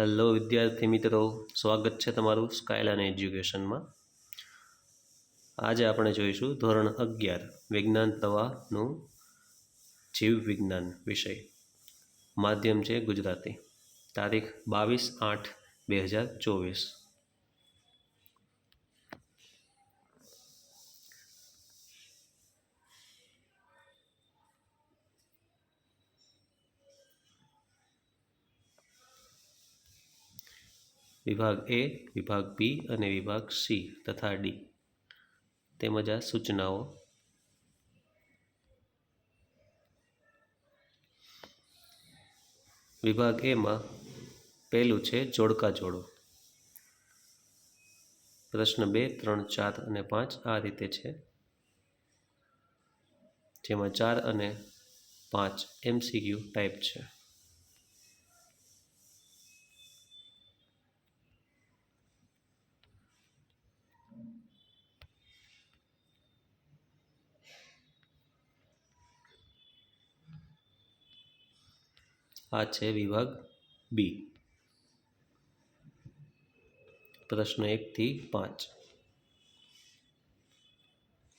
Hello વિદ્યાર્થી મિત્રો, સ્વાગત છે તમારું સ્કાયલાઇન એજ્યુકેશનમાં। આજે આપણે જોઈશું ધોરણ 11 વિજ્ઞાન પ્રવાહનું જીવ વિજ્ઞાન વિષય। માધ્યમ છે ગુજરાતી। તારીખ 22/8/2024। વિભાગ એ, વિભાગ બી અને વિભાગ સી તથા ડી તેમજ આ સૂચનાઓ। વિભાગ એમાં પહેલું છે જોડકા જોડો। પ્રશ્ન 2, 3, 4 અને 5 આ રીતે છે, જેમાં 4 અને 5 MCQ ટાઈપ છે। આ છે વિભાગ બી। પ્રશ્ન 1 થી 5,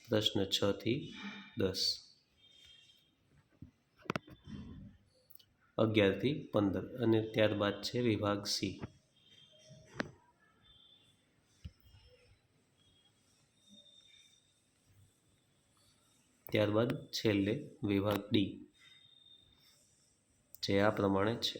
પ્રશ્ન 6 થી 10, 11 થી 15 અને ત્યારબાદ છે વિભાગ સી। ત્યારબાદ છેલ્લે વિભાગ ડી, જે આ પ્રમાણે છે।